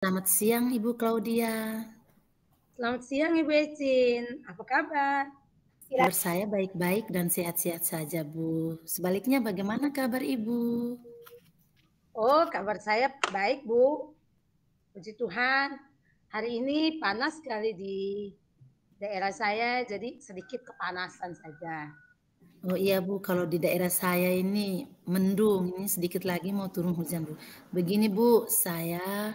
Selamat siang Ibu Claudia. Selamat siang Ibu Ecin, apa kabar? Kabar saya baik-baik dan sehat-sehat saja Bu. Sebaliknya bagaimana kabar Ibu? Oh, kabar saya baik Bu, puji Tuhan. Hari ini panas sekali di daerah saya, jadi sedikit kepanasan saja. Oh iya Bu, kalau di daerah saya ini mendung, ini sedikit lagi mau turun hujan Bu. Begini Bu, saya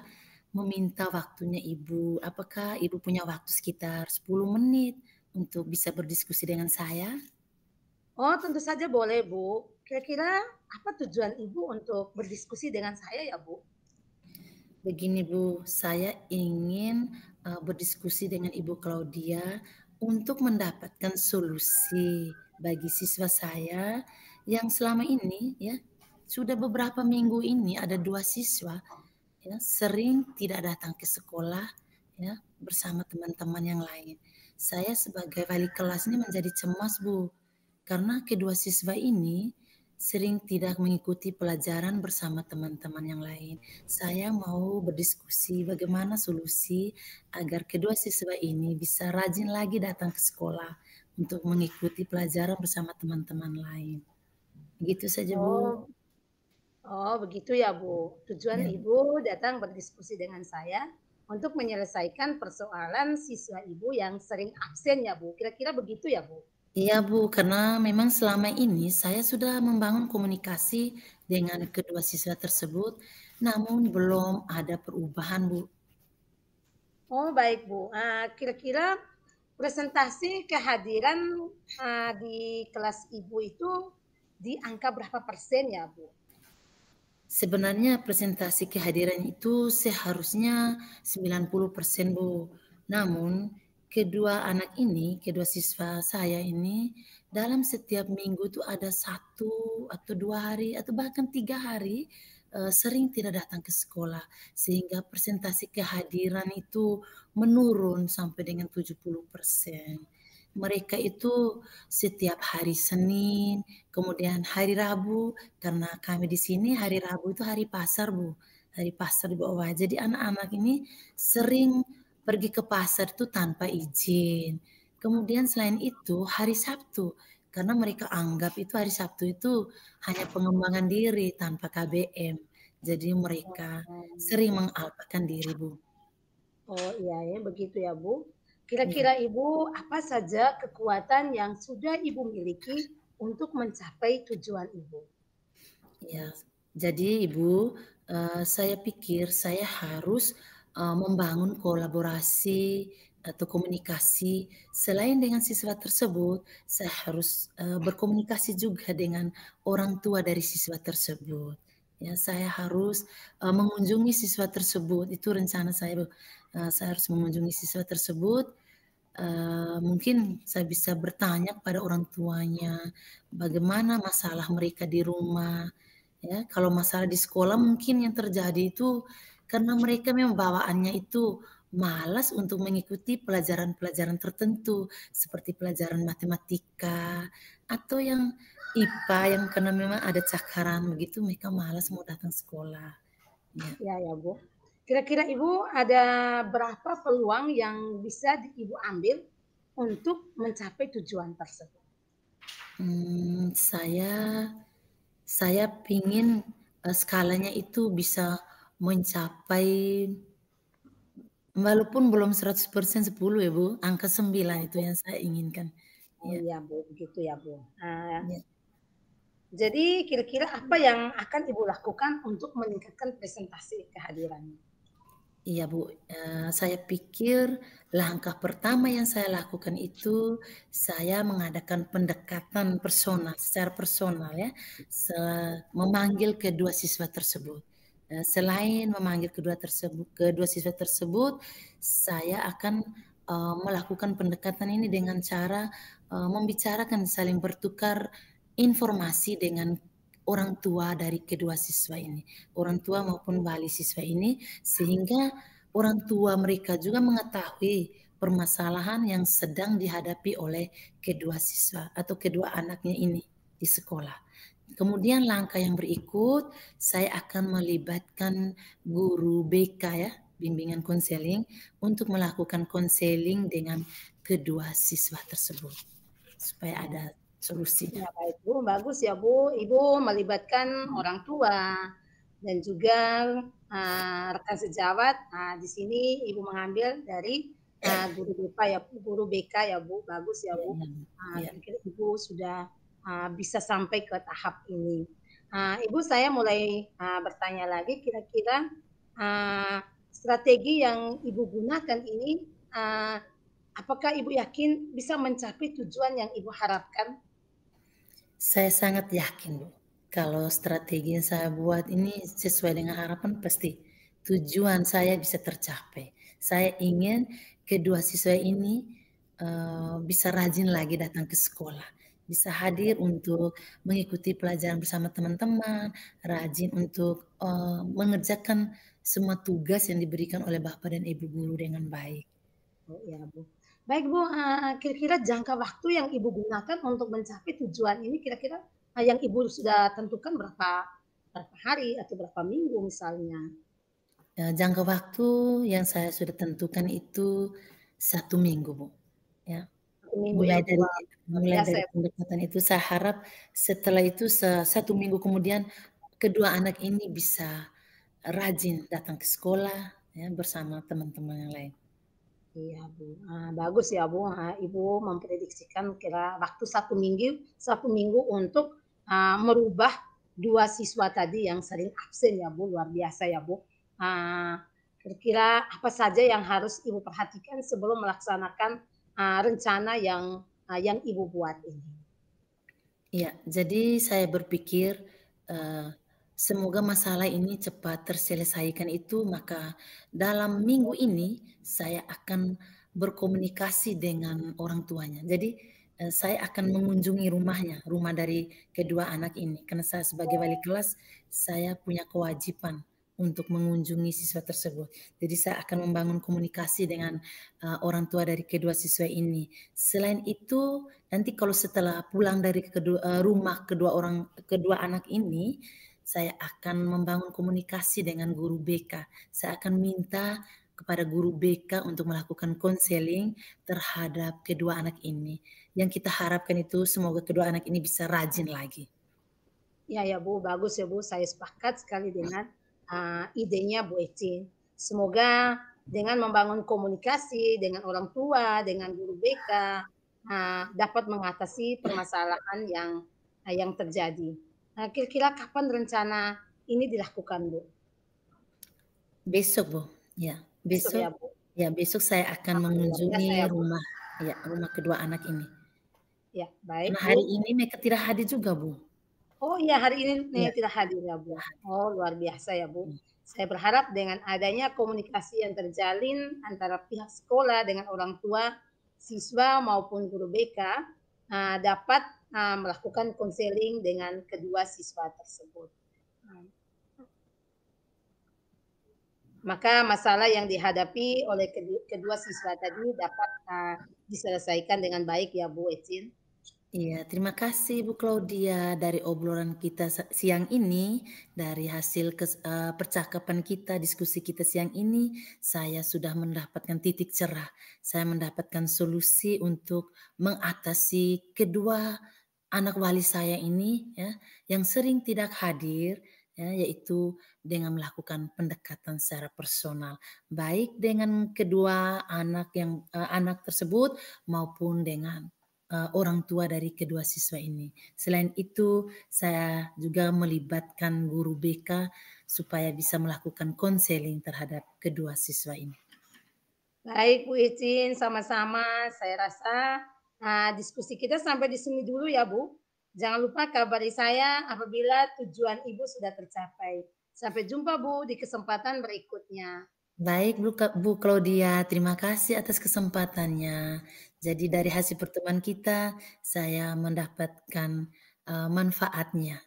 meminta waktunya Ibu. Apakah Ibu punya waktu sekitar 10 menit untuk bisa berdiskusi dengan saya? Oh, tentu saja boleh Bu. Kira-kira apa tujuan Ibu untuk berdiskusi dengan saya ya Bu? Begini Bu, saya ingin berdiskusi dengan Ibu Claudia untuk mendapatkan solusi bagi siswa saya yang selama ini ya sudah beberapa minggu ini ada 2 siswa ya sering tidak datang ke sekolah ya bersama teman-teman yang lain. Saya sebagai wali kelas ini menjadi cemas Bu, karena kedua siswa ini sering tidak mengikuti pelajaran bersama teman-teman yang lain. Saya mau berdiskusi bagaimana solusi agar kedua siswa ini bisa rajin lagi datang ke sekolah untuk mengikuti pelajaran bersama teman-teman lain. Begitu saja Bu. Oh, oh begitu ya Bu. Tujuan Ya. Ibu datang berdiskusi dengan saya untuk menyelesaikan persoalan siswa Ibu yang sering absen ya Bu. Kira-kira begitu ya Bu? Iya Bu, karena memang selama ini saya sudah membangun komunikasi dengan kedua siswa tersebut, namun belum ada perubahan Bu. Oh baik Bu. Kira-kira presentasi kehadiran di kelas Ibu itu di angka berapa persen ya Bu? Sebenarnya presentasi kehadiran itu seharusnya 90% Bu. Namun kedua anak ini, kedua siswa saya ini dalam setiap minggu itu ada 1 atau 2 hari atau bahkan 3 hari sering tidak datang ke sekolah sehingga presentasi kehadiran itu menurun sampai dengan 70%. Mereka itu setiap hari Senin, kemudian hari Rabu, karena kami di sini hari Rabu itu hari pasar Bu, hari pasar di bawah. Jadi anak-anak ini sering pergi ke pasar itu tanpa izin. Kemudian selain itu hari Sabtu, karena mereka anggap itu hari Sabtu itu hanya pengembangan diri tanpa KBM. Jadi mereka sering mengalpakan diri Bu. Oh iya ya begitu ya Bu. Ya. Kira-kira Ibu apa saja kekuatan yang sudah Ibu miliki untuk mencapai tujuan Ibu? Ya, jadi Ibu, saya pikir saya harus membangun kolaborasi atau komunikasi. Selain dengan siswa tersebut, saya harus berkomunikasi juga dengan orang tua dari siswa tersebut. Ya, saya harus mengunjungi siswa tersebut. Itu rencana saya, Bu. Saya harus mengunjungi siswa tersebut. Mungkin saya bisa bertanya kepada orang tuanya, bagaimana masalah mereka di rumah. Ya, kalau masalah di sekolah mungkin yang terjadi itu karena mereka memang bawaannya itu malas untuk mengikuti pelajaran-pelajaran tertentu seperti pelajaran matematika atau yang IPA yang karena memang ada cakaran begitu mereka malas mau datang sekolah. Ya. Ya ya Bu. Kira-kira Ibu ada berapa peluang yang bisa Ibu ambil untuk mencapai tujuan tersebut? Saya pingin skalanya itu bisa mencapai walaupun belum 100% 10 ya Bu, angka 9 Ya, itu Bu. yang saya inginkan. Oh Ya, iya Bu, begitu ya Bu. ya. Jadi kira-kira apa yang akan Ibu lakukan untuk meningkatkan presentasi kehadirannya? Iya Bu, saya pikir langkah pertama yang saya lakukan itu saya mengadakan pendekatan personal, secara personal ya, memanggil kedua siswa tersebut. Selain memanggil kedua siswa tersebut, saya akan melakukan pendekatan ini dengan cara membicarakan, saling bertukar informasi dengan orang tua dari kedua siswa ini, orang tua maupun wali siswa ini, sehingga orang tua mereka juga mengetahui permasalahan yang sedang dihadapi oleh kedua siswa atau kedua anaknya ini di sekolah. Kemudian langkah yang berikut, saya akan melibatkan guru BK ya, bimbingan konseling untuk melakukan konseling dengan kedua siswa tersebut supaya ada solusinya. Ya, baik Bu, bagus ya Bu. Ibu melibatkan orang tua dan juga rekan sejawat. Di sini Ibu mengambil dari guru BK ya, guru BK ya Bu. Bagus ya Bu. Kira-kira Ibu sudah bisa sampai ke tahap ini. Ibu, saya mulai bertanya lagi, kira-kira strategi yang Ibu gunakan ini, apakah Ibu yakin bisa mencapai tujuan yang Ibu harapkan? Saya sangat yakin, Bu, kalau strategi yang saya buat ini sesuai dengan harapan, pasti tujuan saya bisa tercapai. Saya ingin kedua siswa ini bisa rajin lagi datang ke sekolah, bisa hadir untuk mengikuti pelajaran bersama teman-teman, rajin untuk mengerjakan semua tugas yang diberikan oleh Bapak dan Ibu guru dengan baik. Oh iya, Bu. Baik Bu, kira-kira jangka waktu yang Ibu gunakan untuk mencapai tujuan ini kira-kira yang Ibu sudah tentukan berapa hari atau berapa minggu misalnya? Jangka waktu yang saya sudah tentukan itu 1 minggu, Bu. Ya. 1 minggu ya, Mulai Bu. dari pendekatan itu saya harap setelah itu 1 minggu kemudian kedua anak ini bisa rajin datang ke sekolah ya bersama teman-teman yang lain. Iya, Bu. Bagus ya, Bu. Ibu memprediksikan kira waktu 1 minggu untuk merubah 2 siswa tadi yang sering absen ya, Bu. Luar biasa ya, Bu. Kira-kira apa saja yang harus Ibu perhatikan sebelum melaksanakan rencana yang Ibu buat ini? Iya, jadi saya berpikir semoga masalah ini cepat terselesaikan itu, maka dalam minggu ini saya akan berkomunikasi dengan orang tuanya. Jadi saya akan mengunjungi rumahnya, rumah dari kedua anak ini. Karena saya sebagai wali kelas, saya punya kewajiban untuk mengunjungi siswa tersebut. Jadi saya akan membangun komunikasi dengan orang tua dari kedua siswa ini. Selain itu, nanti kalau setelah pulang dari rumah kedua anak ini, saya akan membangun komunikasi dengan guru BK. Saya akan minta kepada guru BK untuk melakukan konseling terhadap kedua anak ini. Yang kita harapkan itu semoga kedua anak ini bisa rajin lagi. Ya, ya Bu, bagus ya Bu. Saya sepakat sekali dengan idenya Bu Ecin. Semoga dengan membangun komunikasi dengan orang tua, dengan guru BK, dapat mengatasi permasalahan yang terjadi. Kira-kira kapan rencana ini dilakukan, Bu? Besok, Bu. Ya, Besok ya, besok. Bu? Ya, besok saya akan Luar biasa ya, mengunjungi Bu. rumah kedua anak ini. Ya, Karena baik, hari Bu. ini mereka tidak hadir juga, Bu. Oh iya, hari ini Ya, tidak hadir ya, Bu. Oh, luar biasa ya, Bu. Saya berharap dengan adanya komunikasi yang terjalin antara pihak sekolah dengan orang tua, siswa maupun guru BK dapat melakukan konseling dengan kedua siswa tersebut. Maka masalah yang dihadapi oleh kedua siswa tadi dapat diselesaikan dengan baik ya, Bu Ecin. iya, terima kasih Bu Claudia dari obrolan kita siang ini, dari hasil percakapan kita, diskusi kita siang ini, saya sudah mendapatkan titik cerah. Saya mendapatkan solusi untuk mengatasi kedua anak wali saya ini ya, yang sering tidak hadir ya, yaitu dengan melakukan pendekatan secara personal, baik dengan kedua anak tersebut maupun dengan orang tua dari kedua siswa ini. Selain itu, saya juga melibatkan guru BK supaya bisa melakukan konseling terhadap kedua siswa ini. Baik Bu Icin, sama-sama. Saya rasa diskusi kita sampai di sini dulu ya Bu. Jangan lupa kabari saya apabila tujuan Ibu sudah tercapai. Sampai jumpa Bu di kesempatan berikutnya. Baik Bu Claudia, terima kasih atas kesempatannya. Jadi dari hasil pertemuan kita, saya mendapatkan manfaatnya.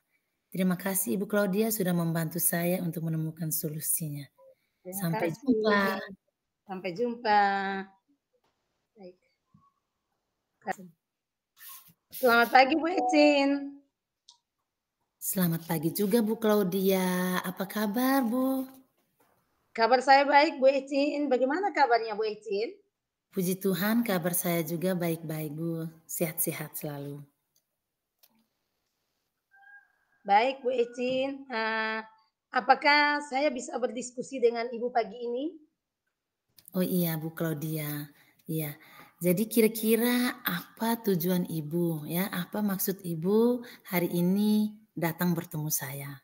Terima kasih Ibu Claudia sudah membantu saya untuk menemukan solusinya. Terima Sampai kasih. jumpa. Sampai jumpa. Baik. Selamat pagi Bu Ecin. Selamat pagi juga Bu Claudia. Apa kabar Bu? Kabar saya baik, Bu Ecin. Bagaimana kabarnya Bu Ecin? Puji Tuhan kabar saya juga baik-baik, Bu. Sehat-sehat selalu. Baik, Bu Ecin. Apakah saya bisa berdiskusi dengan Ibu pagi ini? Oh iya, Bu Claudia. Iya. Jadi kira-kira apa tujuan Ibu ya? Apa maksud Ibu hari ini datang bertemu saya?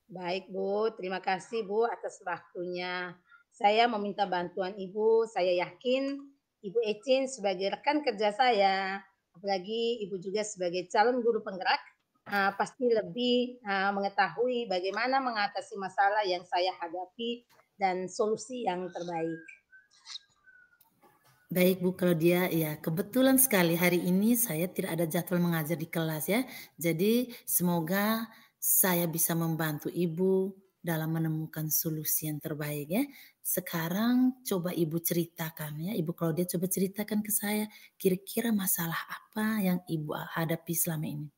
Baik, Bu. Terima kasih, Bu, atas waktunya. Saya meminta bantuan Ibu. Saya yakin Ibu Ecin sebagai rekan kerja saya, apalagi Ibu juga sebagai calon guru penggerak, pasti lebih mengetahui bagaimana mengatasi masalah yang saya hadapi dan solusi yang terbaik. Baik Bu Claudia, ya kebetulan sekali hari ini saya tidak ada jadwal mengajar di kelas ya. Jadi semoga saya bisa membantu Ibu dalam menemukan solusi yang terbaik ya. Sekarang coba Ibu ceritakan ya, Ibu Claudia coba ceritakan ke saya kira-kira masalah apa yang Ibu hadapi selama ini.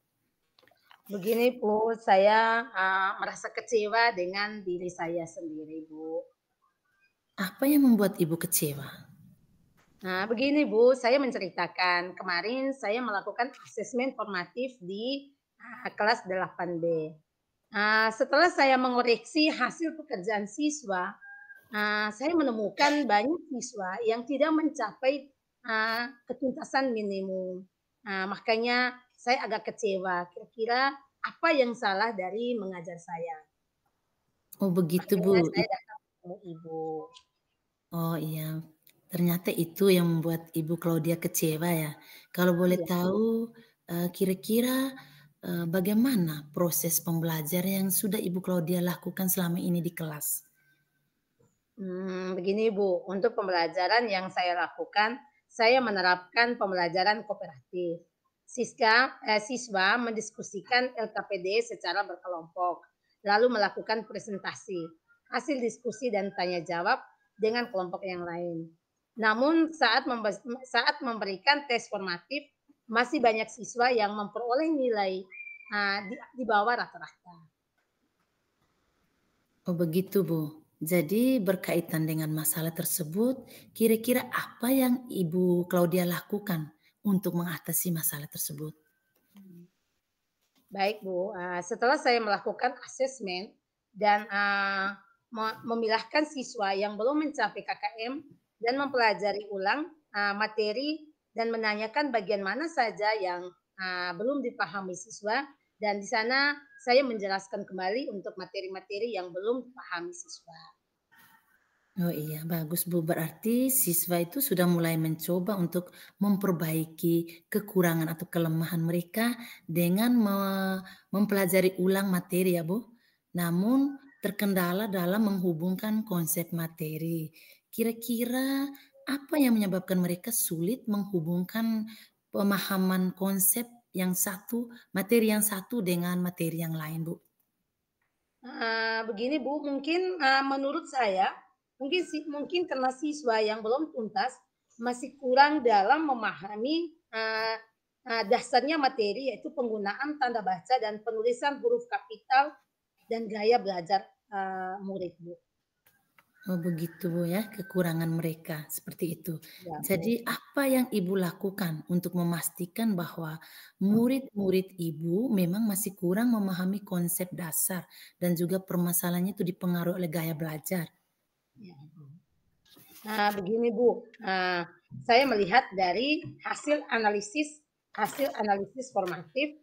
Begini, Bu, saya merasa kecewa dengan diri saya sendiri, Bu. Apa yang membuat Ibu kecewa? Nah, begini Bu, saya menceritakan, kemarin saya melakukan asesmen formatif di kelas 8B. Setelah saya mengoreksi hasil pekerjaan siswa, saya menemukan banyak siswa yang tidak mencapai ketuntasan minimum. Makanya saya agak kecewa, kira-kira apa yang salah dari mengajar saya. Oh begitu Bu. Makanya saya datang ketemu Ibu. Oh iya, ternyata itu yang membuat Ibu Claudia kecewa ya. Kalau boleh Iya. tahu, kira-kira, bagaimana proses pembelajaran yang sudah Ibu Claudia lakukan selama ini di kelas? Begini Bu, untuk pembelajaran yang saya lakukan, saya menerapkan pembelajaran kooperatif. Siswa mendiskusikan LKPD secara berkelompok, lalu melakukan presentasi, hasil diskusi dan tanya jawab dengan kelompok yang lain. Namun saat memberikan tes formatif, masih banyak siswa yang memperoleh nilai di bawah rata-rata. Oh begitu Bu. Jadi berkaitan dengan masalah tersebut, kira-kira apa yang Ibu Claudia lakukan untuk mengatasi masalah tersebut? Baik Bu, setelah saya melakukan asesmen dan memilahkan siswa yang belum mencapai KKM dan mempelajari ulang materi dan menanyakan bagian mana saja yang belum dipahami siswa, dan di sana saya menjelaskan kembali untuk materi-materi yang belum dipahami siswa. Oh iya, bagus Bu. Berarti siswa itu sudah mulai mencoba untuk memperbaiki kekurangan atau kelemahan mereka dengan mempelajari ulang materi ya Bu. Namun terkendala dalam menghubungkan konsep materi. Kira-kira apa yang menyebabkan mereka sulit menghubungkan pemahaman konsep yang satu, materi yang satu dengan materi yang lain Bu? Begini Bu, mungkin menurut saya, mungkin karena siswa yang belum tuntas masih kurang dalam memahami dasarnya materi, yaitu penggunaan tanda baca dan penulisan huruf kapital dan gaya belajar murid Bu. Oh begitu Bu ya, kekurangan mereka seperti itu. Ya, Jadi Bu. apa yang Ibu lakukan untuk memastikan bahwa murid-murid Ibu memang masih kurang memahami konsep dasar dan juga permasalahannya itu dipengaruhi oleh gaya belajar? Ya. Begini Bu, saya melihat dari hasil analisis formatif,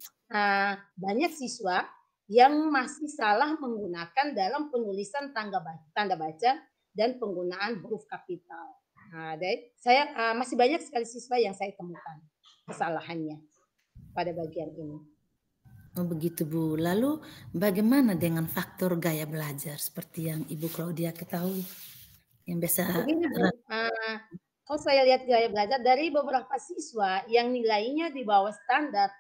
banyak siswa yang masih salah menggunakan dalam penulisan tanda baca dan penggunaan huruf kapital. Saya masih banyak sekali siswa yang saya temukan kesalahannya pada bagian ini. Oh begitu Bu. Lalu bagaimana dengan faktor gaya belajar seperti yang Ibu Claudia ketahui? Yang biasa Begini Bu, kalau saya lihat gaya belajar dari beberapa siswa yang nilainya di bawah standar,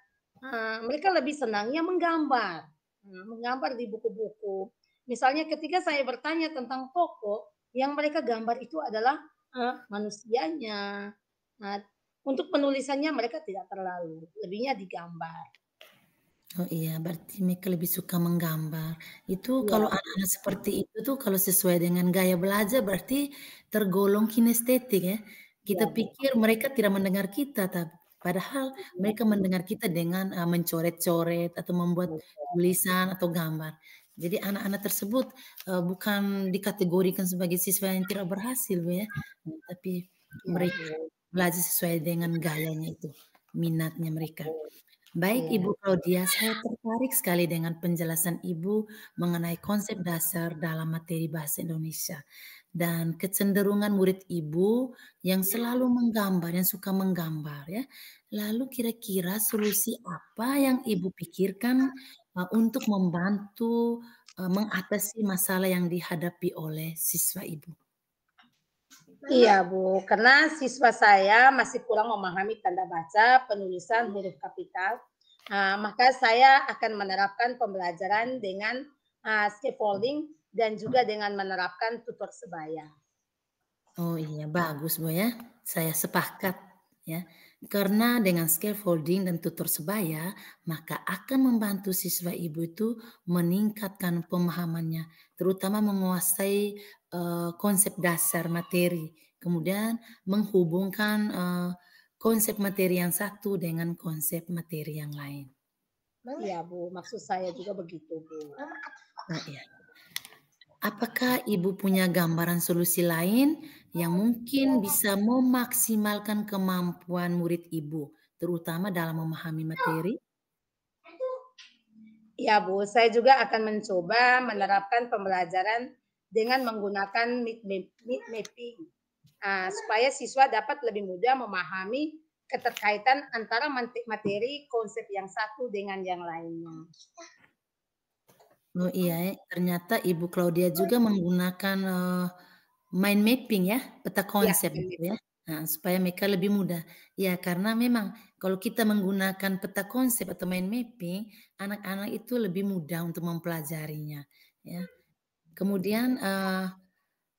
mereka lebih senangnya menggambar, menggambar di buku-buku. Misalnya ketika saya bertanya tentang toko, yang mereka gambar itu adalah manusianya. Nah, untuk penulisannya mereka tidak terlalu, lebihnya digambar. Oh iya, berarti mereka lebih suka menggambar. Itu Iya, kalau anak-anak seperti itu tuh kalau sesuai dengan gaya belajar berarti tergolong kinestetik ya. iya Kita Bu. pikir mereka tidak mendengar kita, padahal mereka mendengar kita dengan mencoret-coret atau membuat tulisan atau gambar. Jadi anak-anak tersebut bukan dikategorikan sebagai siswa yang tidak berhasil, Bu ya. Tapi Iya mereka Bu. belajar sesuai dengan gayanya itu, minatnya mereka. Baik Iya. Ibu Claudia, saya tertarik sekali dengan penjelasan Ibu mengenai konsep dasar dalam materi bahasa Indonesia dan kecenderungan murid Ibu yang selalu menggambar, yang suka menggambar ya. Lalu kira-kira solusi apa yang Ibu pikirkan untuk membantu mengatasi masalah yang dihadapi oleh siswa Ibu? Iya, Bu, karena siswa saya masih kurang memahami tanda baca, penulisan huruf kapital, maka saya akan menerapkan pembelajaran dengan, scaffolding dan juga dengan menerapkan tutor sebaya. Oh iya, bagus Bu ya. Saya sepakat ya. Karena dengan scaffolding dan tutor sebaya, maka akan membantu siswa Ibu itu meningkatkan pemahamannya, terutama menguasai konsep dasar materi, kemudian menghubungkan konsep materi yang satu dengan konsep materi yang lain. Iya, Bu, maksud saya juga begitu, Bu. Nah, iya. Apakah Ibu punya gambaran solusi lain yang mungkin bisa memaksimalkan kemampuan murid Ibu, terutama dalam memahami materi? Iya, Bu, saya juga akan mencoba menerapkan pembelajaran dengan menggunakan mind mapping, supaya siswa dapat lebih mudah memahami keterkaitan antara materi konsep yang satu dengan yang lainnya. Oh iya ya, ternyata Ibu Claudia juga menggunakan mind mapping ya, peta Iya, konsep gitu ya. Nah, supaya mereka lebih mudah. Ya, karena memang kalau kita menggunakan peta konsep atau mind mapping, anak-anak itu lebih mudah untuk mempelajarinya, ya. Kemudian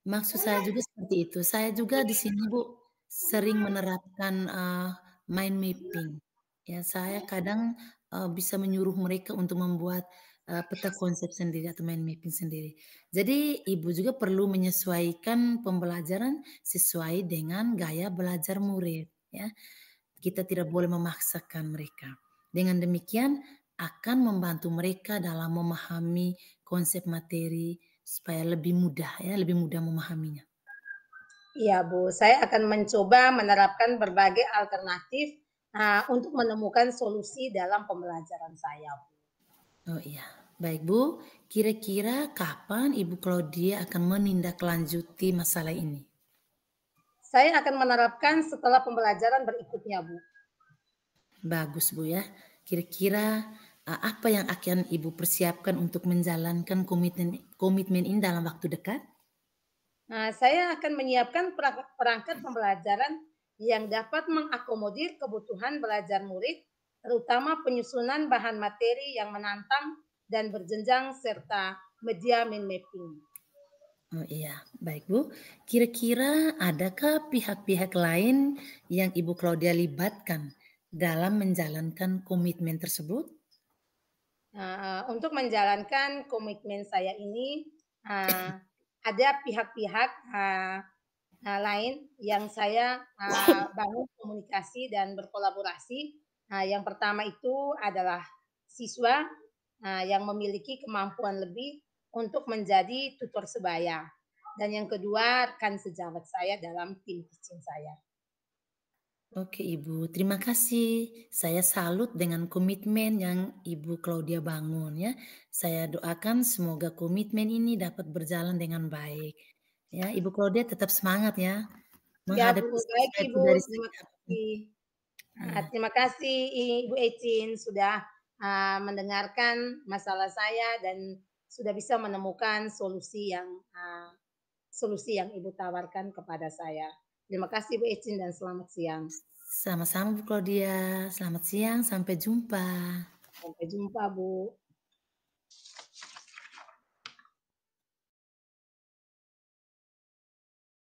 maksud saya juga seperti itu. Saya juga di sini Bu, sering menerapkan mind mapping. Ya, saya kadang bisa menyuruh mereka untuk membuat peta konsep sendiri atau mind mapping sendiri. Jadi Ibu juga perlu menyesuaikan pembelajaran sesuai dengan gaya belajar murid, ya. Kita tidak boleh memaksakan mereka. Dengan demikian akan membantu mereka dalam memahami konsep materi supaya lebih mudah ya, lebih mudah memahaminya. iya, Bu, saya akan mencoba menerapkan berbagai alternatif untuk menemukan solusi dalam pembelajaran saya, Bu. Oh iya, baik Bu. Kira-kira kapan Ibu Claudia akan menindaklanjuti masalah ini? Saya akan menerapkan setelah pembelajaran berikutnya, Bu. Bagus Bu ya. Kira-kira apa yang akan Ibu persiapkan untuk menjalankan komitmen komitmen ini dalam waktu dekat? Nah, saya akan menyiapkan perangkat pembelajaran yang dapat mengakomodir kebutuhan belajar murid, terutama penyusunan bahan materi yang menantang dan berjenjang serta media mind mapping. Oh iya, baik Bu. Kira-kira adakah pihak-pihak lain yang Ibu Claudia libatkan dalam menjalankan komitmen tersebut? Nah, untuk menjalankan komitmen saya ini, ada pihak-pihak lain yang saya bangun komunikasi dan berkolaborasi. Yang pertama itu adalah siswa yang memiliki kemampuan lebih untuk menjadi tutor sebaya. Dan yang kedua, rekan sejawat saya dalam tim teaching saya. Oke Ibu, terima kasih. Saya salut dengan komitmen yang Ibu Claudia bangun ya. Saya doakan semoga komitmen ini dapat berjalan dengan baik. Ya, Ibu Claudia tetap semangat ya Ya, menghadapi Bu. Baik, siswa itu Ibu. dari Terima segi apapun. kasih. Ya. Terima kasih Ibu Ecin sudah mendengarkan masalah saya dan sudah bisa menemukan solusi yang Ibu tawarkan kepada saya. Terima kasih Bu Ecin dan selamat siang. Sama-sama Bu Claudia. Selamat siang, sampai jumpa. Sampai jumpa Bu.